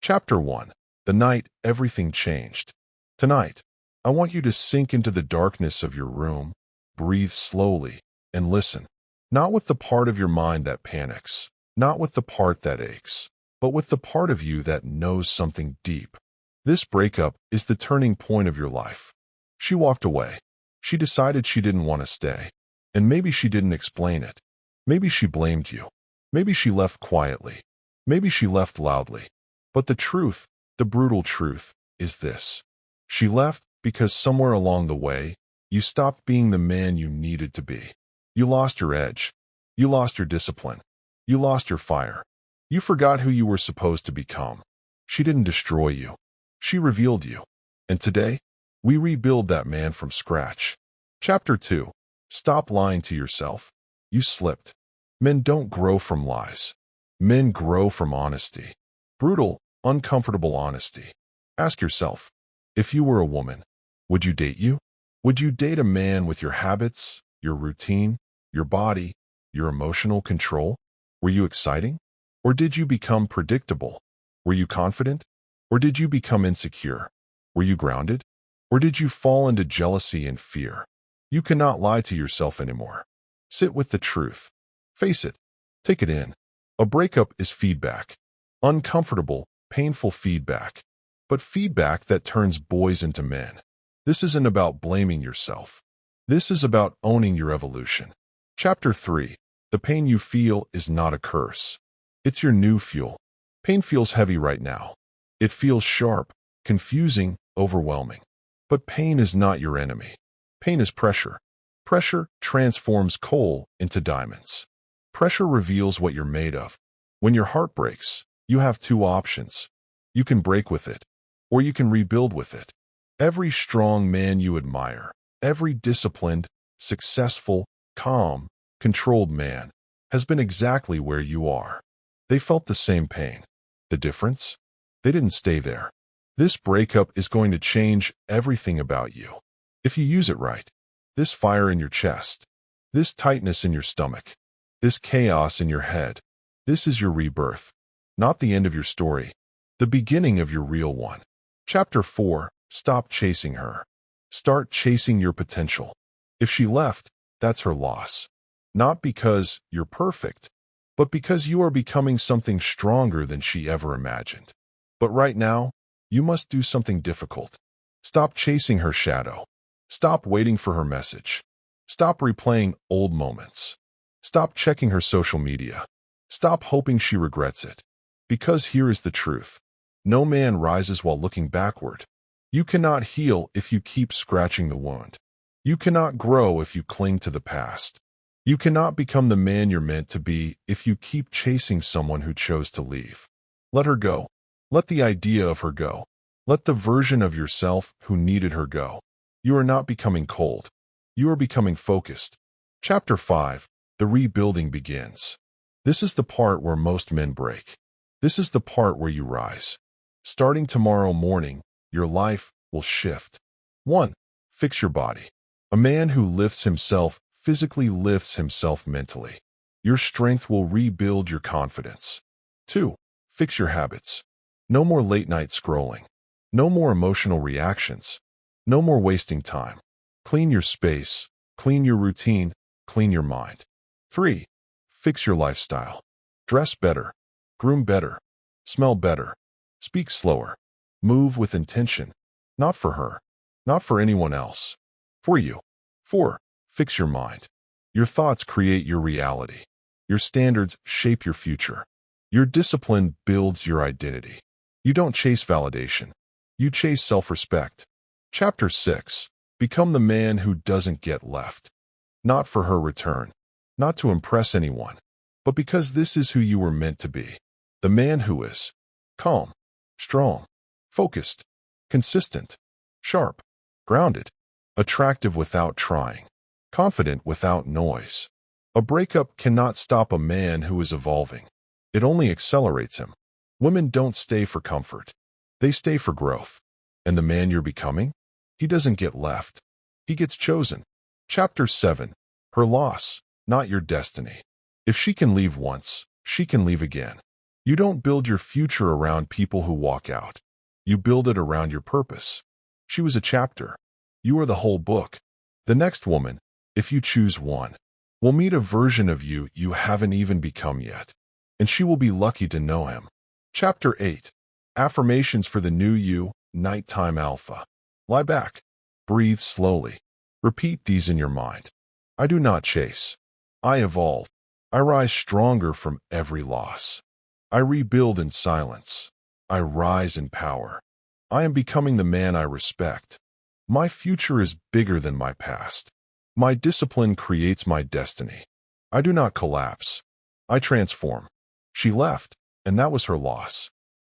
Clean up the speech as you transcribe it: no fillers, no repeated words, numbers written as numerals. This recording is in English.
Chapter 1. The night everything changed. Tonight, I want you to sink into the darkness of your room, breathe slowly, and listen. Not with the part of your mind that panics, not with the part that aches, but with the part of you that knows something deep. This breakup is the turning point of your life. She walked away. She decided she didn't want to stay. And maybe she didn't explain it. Maybe she blamed you. Maybe she left quietly. Maybe she left loudly. But the truth, the brutal truth, is this. She left because somewhere along the way, you stopped being the man you needed to be. You lost your edge. You lost your discipline. You lost your fire. You forgot who you were supposed to become. She didn't destroy you. She revealed you. And today, we rebuild that man from scratch. Chapter 2. Stop lying to yourself. You slipped. Men don't grow from lies. Men grow from honesty. Brutal, uncomfortable honesty. Ask yourself, if you were a woman, would you date you? Would you date a man with your habits, your routine, your body, your emotional control? Were you exciting? Or did you become predictable? Were you confident? Or did you become insecure? Were you grounded? Or did you fall into jealousy and fear? You cannot lie to yourself anymore. Sit with the truth. Face it. Take it in. A breakup is feedback. Uncomfortable, painful feedback. But feedback that turns boys into men. This isn't about blaming yourself. This is about owning your evolution. Chapter 3. The pain you feel is not a curse. It's your new fuel. Pain feels heavy right now. It feels sharp, confusing, overwhelming. But pain is not your enemy. Pain is pressure. Pressure transforms coal into diamonds. Pressure reveals what you're made of. When your heart breaks, you have two options. You can break with it, or you can rebuild with it. Every strong man you admire, every disciplined, successful, calm, controlled man has been exactly where you are. They felt the same pain. The difference? They didn't stay there. This breakup is going to change everything about you. If you use it right, this fire in your chest, this tightness in your stomach, this chaos in your head, this is your rebirth. Not the end of your story, the beginning of your real one. Chapter 4. Stop chasing her. Start chasing your potential. If she left, that's her loss. Not because you're perfect, but because you are becoming something stronger than she ever imagined. But right now, you must do something difficult. Stop chasing her shadow. Stop waiting for her message. Stop replaying old moments. Stop checking her social media. Stop hoping she regrets it. Because here is the truth. No man rises while looking backward. You cannot heal if you keep scratching the wound. You cannot grow if you cling to the past. You cannot become the man you're meant to be if you keep chasing someone who chose to leave. Let her go. Let the idea of her go. Let the version of yourself who needed her go. You are not becoming cold. You are becoming focused. Chapter 5. The rebuilding begins. This is the part where most men break. This is the part where you rise. Starting tomorrow morning, your life will shift. 1. Fix your body. A man who lifts himself physically lifts himself mentally. Your strength will rebuild your confidence. 2. Fix your habits. No more late-night scrolling. No more emotional reactions. No more wasting time. Clean your space. Clean your routine. Clean your mind. 3. Fix your lifestyle. Dress better. Groom better. Smell better. Speak slower. Move with intention. Not for her. Not for anyone else. For you. 4. Fix your mind. Your thoughts create your reality. Your standards shape your future. Your discipline builds your identity. You don't chase validation. You chase self-respect. Chapter 6. Become the man who doesn't get left. Not for her return. Not to impress anyone. But because this is who you were meant to be. The man who is calm, strong, focused, consistent, sharp, grounded, attractive without trying, confident without noise. A breakup cannot stop a man who is evolving. It only accelerates him. Women don't stay for comfort. They stay for growth. And the man you're becoming? He doesn't get left. He gets chosen. Chapter 7. Her loss, not your destiny. If she can leave once, she can leave again. You don't build your future around people who walk out. You build it around your purpose. She was a chapter. You are the whole book. The next woman, if you choose one, will meet a version of you you haven't even become yet, and she will be lucky to know him. Chapter 8. Affirmations for the New You, Nighttime Alpha. Lie back. Breathe slowly. Repeat these in your mind. I do not chase. I evolve. I rise stronger from every loss. I rebuild in silence. I rise in power. I am becoming the man I respect. My future is bigger than my past. My discipline creates my destiny. I do not collapse. I transform. She left, and that was her loss.